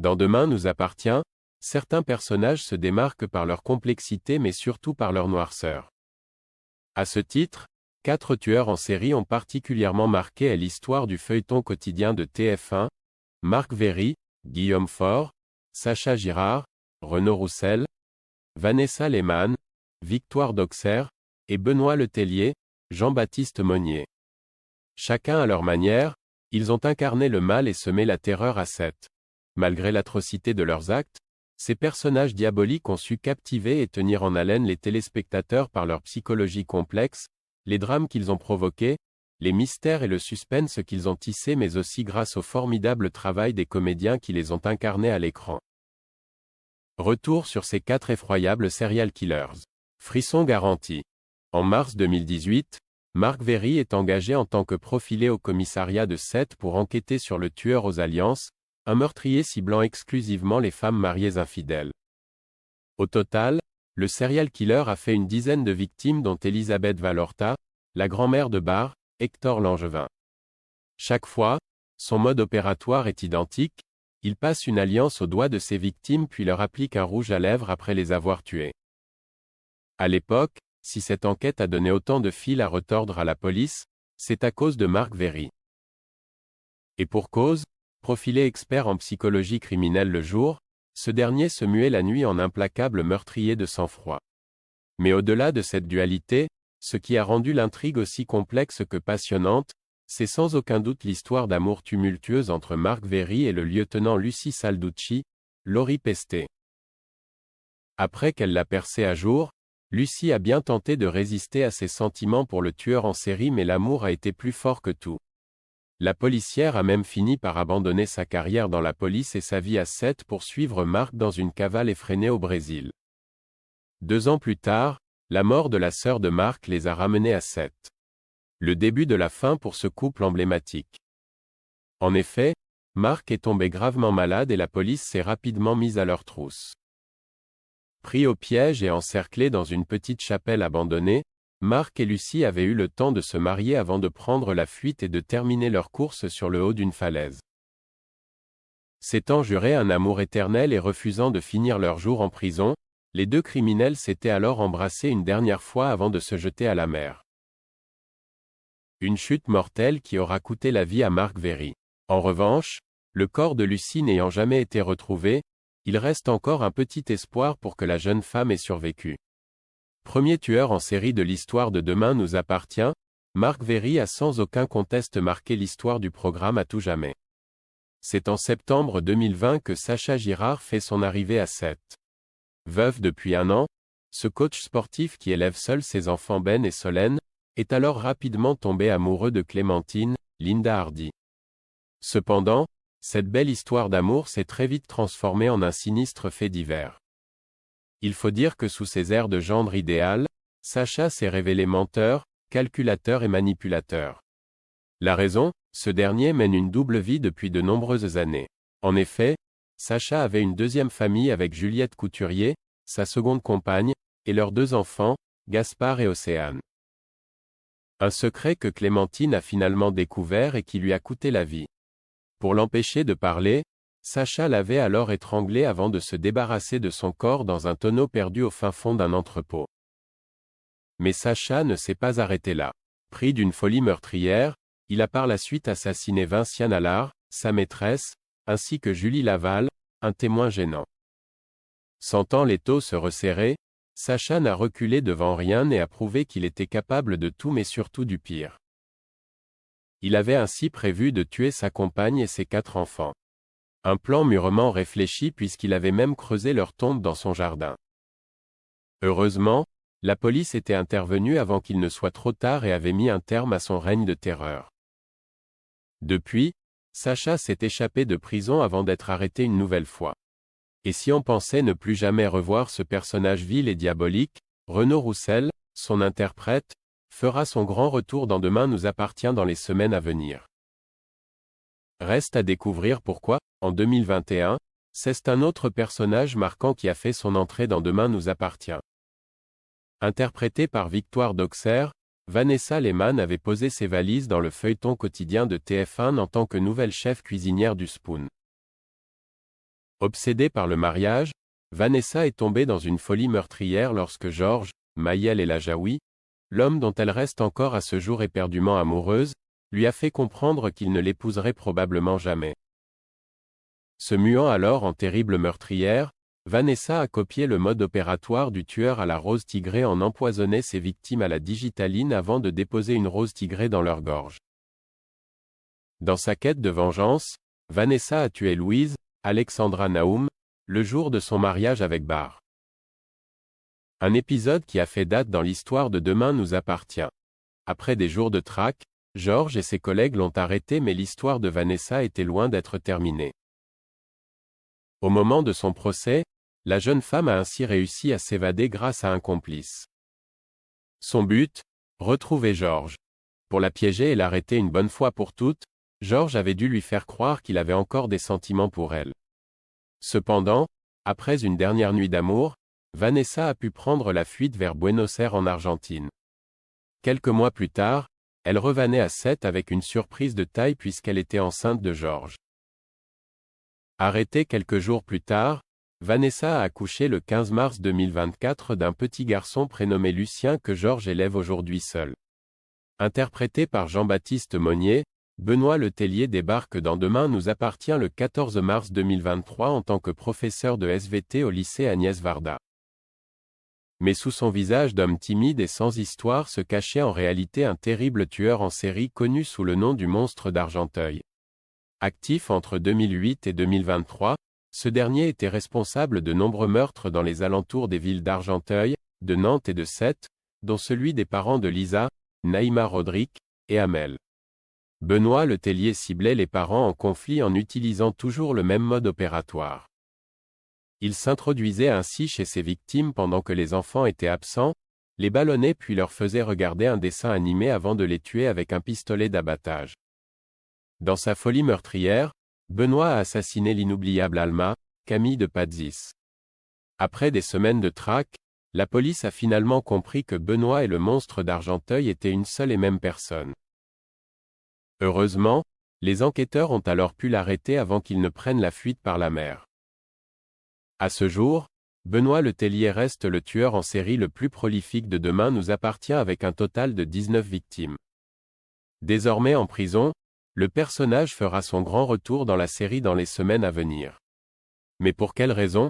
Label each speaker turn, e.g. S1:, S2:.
S1: Dans Demain nous appartient, certains personnages se démarquent par leur complexité mais surtout par leur noirceur. À ce titre, 4 tueurs en série ont particulièrement marqué l'histoire du feuilleton quotidien de TF1, Marc Véry, Guillaume Faure, Sacha Girard, Renaud Roussel, Vanessa Lehmann, Victoire d'Auxerre, et Benoît Letellier, Jean-Baptiste Monnier. Chacun à leur manière, ils ont incarné le mal et semé la terreur à Sète. Malgré l'atrocité de leurs actes, ces personnages diaboliques ont su captiver et tenir en haleine les téléspectateurs par leur psychologie complexe, les drames qu'ils ont provoqués, les mystères et le suspense qu'ils ont tissés mais aussi grâce au formidable travail des comédiens qui les ont incarnés à l'écran. Retour sur ces 4 effroyables serial killers. Frisson garanti. En mars 2018, Marc Véry est engagé en tant que profilé au commissariat de Sète pour enquêter sur le tueur aux alliances, un meurtrier ciblant exclusivement les femmes mariées infidèles. Au total, le serial killer a fait une dizaine de victimes dont Elisabeth Valorta, la grand-mère de Barre, Hector Langevin. Chaque fois, son mode opératoire est identique, il passe une alliance au doigt de ses victimes puis leur applique un rouge à lèvres après les avoir tuées. À l'époque, si cette enquête a donné autant de fil à retordre à la police, c'est à cause de Marc Véry. Et pour cause, profilé expert en psychologie criminelle le jour, ce dernier se muait la nuit en implacable meurtrier de sang-froid. Mais au-delà de cette dualité, ce qui a rendu l'intrigue aussi complexe que passionnante, c'est sans aucun doute l'histoire d'amour tumultueuse entre Marc Véry et le lieutenant Lucie Salducci, Laurie Pestet. Après qu'elle l'a percé à jour, Lucie a bien tenté de résister à ses sentiments pour le tueur en série mais l'amour a été plus fort que tout. La policière a même fini par abandonner sa carrière dans la police et sa vie à Sète pour suivre Marc dans une cavale effrénée au Brésil. 2 ans plus tard, la mort de la sœur de Marc les a ramenés à Sète. Le début de la fin pour ce couple emblématique. En effet, Marc est tombé gravement malade et la police s'est rapidement mise à leur trousse. Pris au piège et encerclés dans une petite chapelle abandonnée, Marc et Lucie avaient eu le temps de se marier avant de prendre la fuite et de terminer leur course sur le haut d'une falaise. S'étant juré un amour éternel et refusant de finir leur jour en prison, les 2 criminels s'étaient alors embrassés une dernière fois avant de se jeter à la mer. Une chute mortelle qui aura coûté la vie à Marc Véry. En revanche, le corps de Lucie n'ayant jamais été retrouvé, il reste encore un petit espoir pour que la jeune femme ait survécu. Premier tueur en série de l'histoire de Demain nous appartient, Marc Véry a sans aucun conteste marqué l'histoire du programme à tout jamais. C'est en septembre 2020 que Sacha Girard fait son arrivée à Sète. Veuf depuis 1 an, ce coach sportif qui élève seul ses enfants Ben et Solène, est alors rapidement tombé amoureux de Clémentine, Linda Hardy. Cependant, cette belle histoire d'amour s'est très vite transformée en un sinistre fait divers. Il faut dire que sous ses airs de gendre idéal, Sacha s'est révélé menteur, calculateur et manipulateur. La raison, ce dernier mène une double vie depuis de nombreuses années. En effet, Sacha avait une 2e famille avec Juliette Couturier, sa seconde compagne, et leurs 2 enfants, Gaspard et Océane. Un secret que Clémentine a finalement découvert et qui lui a coûté la vie. Pour l'empêcher de parler, Sacha l'avait alors étranglé avant de se débarrasser de son corps dans un tonneau perdu au fin fond d'un entrepôt. Mais Sacha ne s'est pas arrêté là. Pris d'une folie meurtrière, il a par la suite assassiné Vinciane Allard, sa maîtresse, ainsi que Julie Laval, un témoin gênant. Sentant l'étau se resserrer, Sacha n'a reculé devant rien et a prouvé qu'il était capable de tout mais surtout du pire. Il avait ainsi prévu de tuer sa compagne et ses 4 enfants. Un plan mûrement réfléchi puisqu'il avait même creusé leur tombe dans son jardin. Heureusement, la police était intervenue avant qu'il ne soit trop tard et avait mis un terme à son règne de terreur. Depuis, Sacha s'est échappé de prison avant d'être arrêté une nouvelle fois. Et si on pensait ne plus jamais revoir ce personnage vil et diabolique, Renaud Roussel, son interprète, fera son grand retour dans Demain nous appartient dans les semaines à venir. Reste à découvrir pourquoi, en 2021, c'est un autre personnage marquant qui a fait son entrée dans Demain nous appartient. Interprétée par Victoire d'Auxerre, Vanessa Lehmann avait posé ses valises dans le feuilleton quotidien de TF1 en tant que nouvelle chef cuisinière du Spoon. Obsédée par le mariage, Vanessa est tombée dans une folie meurtrière lorsque George, Mayel El Ajaoui, l'homme dont elle reste encore à ce jour éperdument amoureuse, lui a fait comprendre qu'il ne l'épouserait probablement jamais. Se muant alors en terrible meurtrière, Vanessa a copié le mode opératoire du tueur à la rose tigrée en empoisonnant ses victimes à la digitaline avant de déposer une rose tigrée dans leur gorge. Dans sa quête de vengeance, Vanessa a tué Louise, Alexandra Naoum, le jour de son mariage avec Barr. Un épisode qui a fait date dans l'histoire de Demain nous appartient. Après des jours de traque, George et ses collègues l'ont arrêté mais l'histoire de Vanessa était loin d'être terminée. Au moment de son procès, la jeune femme a ainsi réussi à s'évader grâce à un complice. Son but, retrouver George. Pour la piéger et l'arrêter une bonne fois pour toutes, George avait dû lui faire croire qu'il avait encore des sentiments pour elle. Cependant, après une dernière nuit d'amour, Vanessa a pu prendre la fuite vers Buenos Aires en Argentine. Quelques mois plus tard, elle revenait à Sète avec une surprise de taille puisqu'elle était enceinte de George. Arrêtée quelques jours plus tard, Vanessa a accouché le 15 mars 2024 d'un petit garçon prénommé Lucien que George élève aujourd'hui seul. Interprété par Jean-Baptiste Monnier, Benoît Letellier débarque dans Demain nous appartient le 14 mars 2023 en tant que professeur de SVT au lycée Agnès Varda. Mais sous son visage d'homme timide et sans histoire se cachait en réalité un terrible tueur en série connu sous le nom du monstre d'Argenteuil. Actif entre 2008 et 2023, ce dernier était responsable de nombreux meurtres dans les alentours des villes d'Argenteuil, de Nantes et de Sète, dont celui des parents de Lisa, Naïma Rodrigue, et Amel. Benoît Letellier ciblait les parents en conflit en utilisant toujours le même mode opératoire. Il s'introduisait ainsi chez ses victimes pendant que les enfants étaient absents, les bâillonnait puis leur faisait regarder un dessin animé avant de les tuer avec un pistolet d'abattage. Dans sa folie meurtrière, Benoît a assassiné l'inoubliable Alma, Camille de Padzis. Après des semaines de traque, la police a finalement compris que Benoît et le monstre d'Argenteuil étaient une seule et même personne. Heureusement, les enquêteurs ont alors pu l'arrêter avant qu'il ne prenne la fuite par la mer. À ce jour, Benoît Letellier reste le tueur en série le plus prolifique de Demain nous appartient avec un total de 19 victimes. Désormais en prison, le personnage fera son grand retour dans la série dans les semaines à venir. Mais pour quelle raison ?